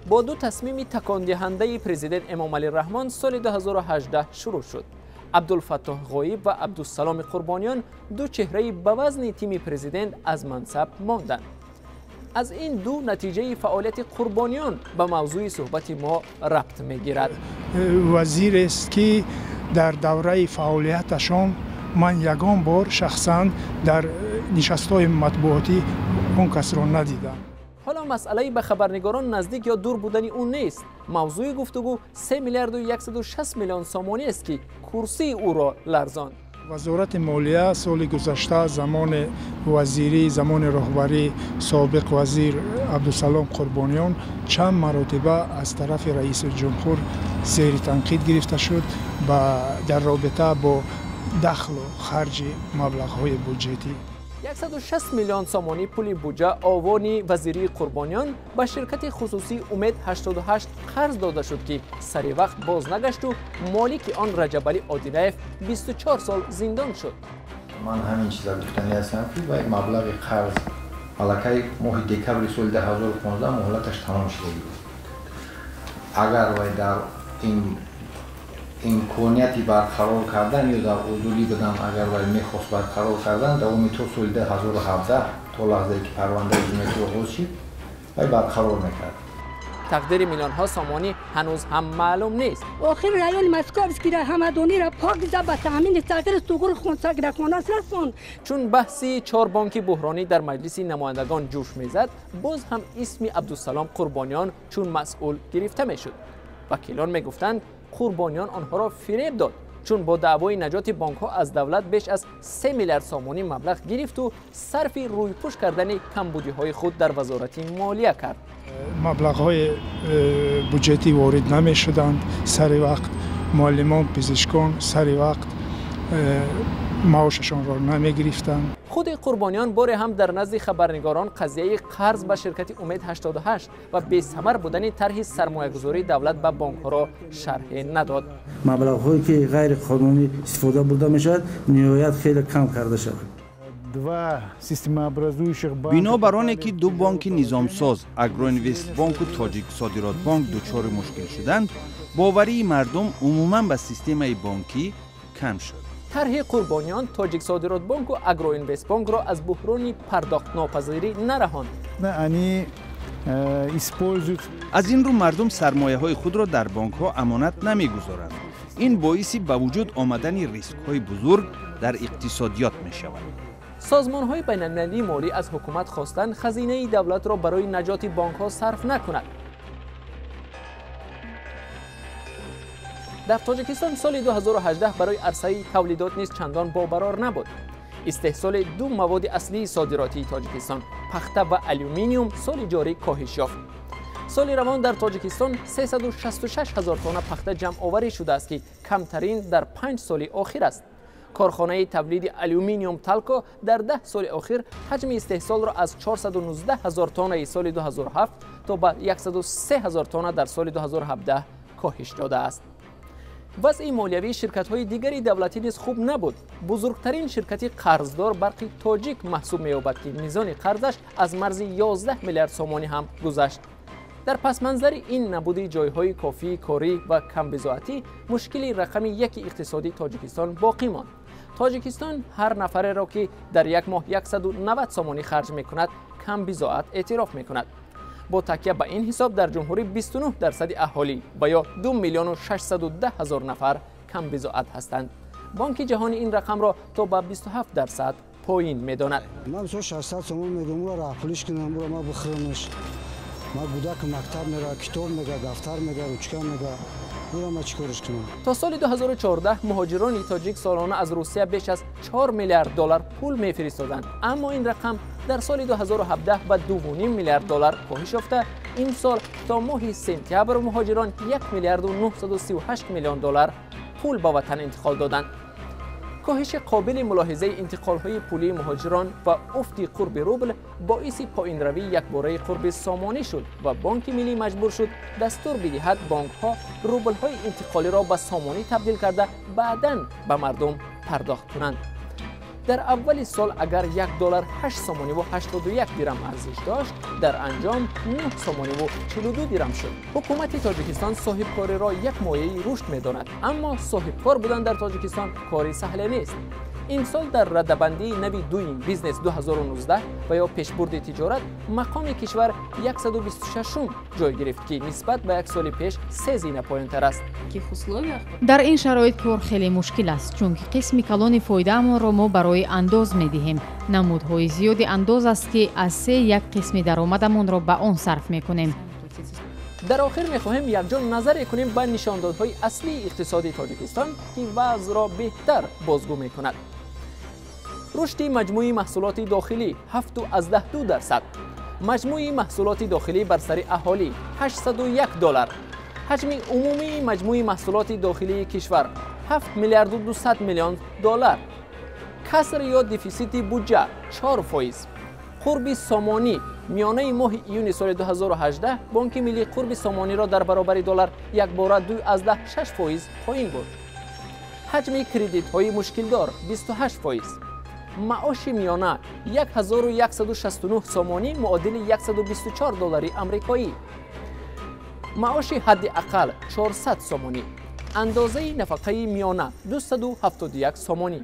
با دو تصمیم تکان دهنده پرزیدنت امام علی رحمان سال 2018 شروع شد. عبدالفتاح غایب و عبدالسلام قربانیان دو چهره به وزن تیم پرزیدنت از منصب ماندند. از این دو نتیجه فعالیت قربانیان به موضوع صحبت ما ربط میگیرد. وزیر است که در دوره فعالیتشان من یگان بار شخصا در نشست‌های مطبوعاتی اون کس را ندیدم. حالا مسئله به خبرنگاران نزدیک یا دور بودن اون نیست. موضوع گفتگو 3 میلیارد و 160 میلیون سامانی است که کرسی او را لرزاند. وزارت مالیه سال گذشته زمان وزیری زمان رهبری سابق وزیر عبدالسلام قربانیان چند مرتبه از طرف رئیس جمهور زیر تنقید گرفته شد در رابطه با دخل و خرج مبلغ‌های بودجتی. 160 میلیون سامانی پول بودجه آوانی وزیری قربانیان به شرکت خصوصی امید 88 قرض داده شد که سری وقت باز نگشت و مالک آن رجب علی عادلایف 24 سال زندان شد. من همین چیزا گفتنی هستم که باید مبلغ قرض الکی ماه دکبر سال 2015 مهلتش تمام شده بود. اگر باید در این امکانیتی برقرار کردن یا در حضوری بدن اگر باید میخواست برقرار کردن دوامی تا سال 2017 تا لحظه که پرونده جمعیت آغاز شد باید برقرار میکرد. تقدیر میلیون ها سامانی هنوز هم معلوم نیست. آخر رایان مسکوبسک را همدانی را پاک زد به تامین تقدیر سوگور خونسک را خوناس رسوند. چون بحثی 4 بانک بحرانی در مجلس نمایندگان جوش میزد، باز هم اسم عبدالسلام قربانیان چون مسئول گرفته میشد. وکیلان میگفتند قربانیان آنها را فریب داد چون با دعوای نجات بانک ها از دولت بیش از 3 میلیارد سامانی مبلغ گرفت و صرف روی پوش کردن کمبودی های خود در وزارت مالیه کرد. مبلغ های بودجتی وارد نمی شدند، سر وقت معلمان پزشکان سر وقت معاششان را نمی گرفتند. خود قربانیان بار هم در نزد خبرنگاران قضیه قرض به شرکت امید 88 و بی‌ثمر بودن طرح سرمایه‌گذاری دولت به بانک ها را شرح نداد. مبلغ هایی که غیر قانونی استفاده برده میشد نهایت خیلی کم کرده شد. بنا بر آنکه دو بانک نظامساز اگروینوست بانک و تاجیک صادرات بانک دچار مشکل شدند، باوری مردم عموما به سیستم بانکی کم شد. طرح قربانیان تاجیک صادرات بانک و اگروینوست بانک را از بحران پرداخت ناپذیری نرهاند. از این رو مردم سرمایه های خود را در بانک ها امانت نمیگذارند. این باعثی به وجود آمدن ریسک های بزرگ در اقتصادیات می شود. سازمان های بین المللی مالی از حکومت خواستند خزینه دولت را برای نجات بانک ها صرف نکند. در تاجیکستان سال 2018 برای عرصه تولیدات نیز چندان باقرار نبود. استحصال دو مواد اصلی صادراتی تاجیکستان، پخته و آلومینیوم، سال جاری کاهش یافت. سال روان در تاجیکستان 366 هزار تن پخته جمع آوری شده است که کمترین در 5 سال اخیر است. کارخانه تولید آلومینیوم تالکو در 10 سال اخیر حجم استحصال را از 419 هزار تن سال 2007 تا به 103 هزار تن در سال 2017 کاهش داده است. وضع مالیوی شرکت‌های دیگری دولتی نیز خوب نبود. بزرگترین شرکت قرضدار برق تاجیک محسوب می‌یابد که میزان قرضش از مرز 11 میلیارد سامانی هم گذشت. در پس منظر این نبود جایهای کافی کاری و کم بضاعتی، مشکل رقم 1 اقتصادی تاجیکستان باقی ماند. تاجیکستان هر نفر را که در یک ماه 190 سامانی خرج می‌کند، کم بضاعت اعتراف می‌کند. با تکیه به این حساب در جمهوری 29% اهالی و یا 2 میلیون و 610 هزار نفر کم بضاعت هستند. بانک جهانی این رقم را تا به 27% پایین می‌داند. من 600 سوم میدم را پولیش کنم برو ما بخرمش. ما کودک مکتب میره، کتاب میگه، دفتر میگه، روچکا میگه. برو ما چیکارش کنم؟ تا سال 2014 مهاجران تاجیک سالانه از روسیه بیش از 4 میلیارد دلار پول میفرستادند، اما این رقم در سال 2017 به 2.5 میلیارد دلار کاهش یافته. این سال تا ماه سپتامبر مهاجران 1 میلیارد و 938 میلیون دلار پول به وطن انتقال دادند. کاهش قابل ملاحظه انتقال‌های پولی مهاجران و افت قرب روبل باعث پایین روی یکباره قرب سامانی شد و بانک ملی مجبور شد دستور بدهد بانک‌ها روبل‌های انتقالی را به سامانی تبدیل کرده بعداً به مردم پرداخت کنند. در اول سال اگر $1 8 سومانی و 81 درم ارزش داشت، در انجام 9 سومانی و 42 درم شد. حکومت تاجیکستان صاحبکاری را یک مایه رشد می‌داند، اما صاحبکار بودن در تاجیکستان کاری سهل نیست. امسال در رده‌بندی نوی دوینگ بیزنس 2019 و یا پیشبرد تجارت مقام کشور 126م جای گرفت که نسبت به یک سال پیش 3 زینه پایین‌تر است. در این شرایط کار خیلی مشکل است، چون که قسم کلان فایده‌مان را ما برای انداز می‌دهیم. نمودهای زیادی انداز است که از 1 قسم درآمدمان را به آن صرف می‌کنیم. در آخر می‌خواهیم یکجا نظر کنیم به نشاندادهای اصلی اقتصادی تاجیکستان که وضع را بهتر بازگو می‌کند. رشد مجموعی محصولات داخلی 7.2%، مجموعی محصولات داخلی بر سر اهالی $801، حجم عمومی مجموعی محصولات داخلی کشور 7 میلیارد و 200 میلیون دلار، کسر یا دفیسیت بودجه 4%، قرب سامانی میانه ماه ایون سال 2018 بانک ملی قرب سامانی را در برابر دلار یک باره 2.6% پایین برد. حجم کردیت های مشکل دار 28%. معاش میانه 1169 سومانی معادل $124 آمریکایی. معاش حداقل 400 سومانی. اندازه نفقه میانه 271 سومانی.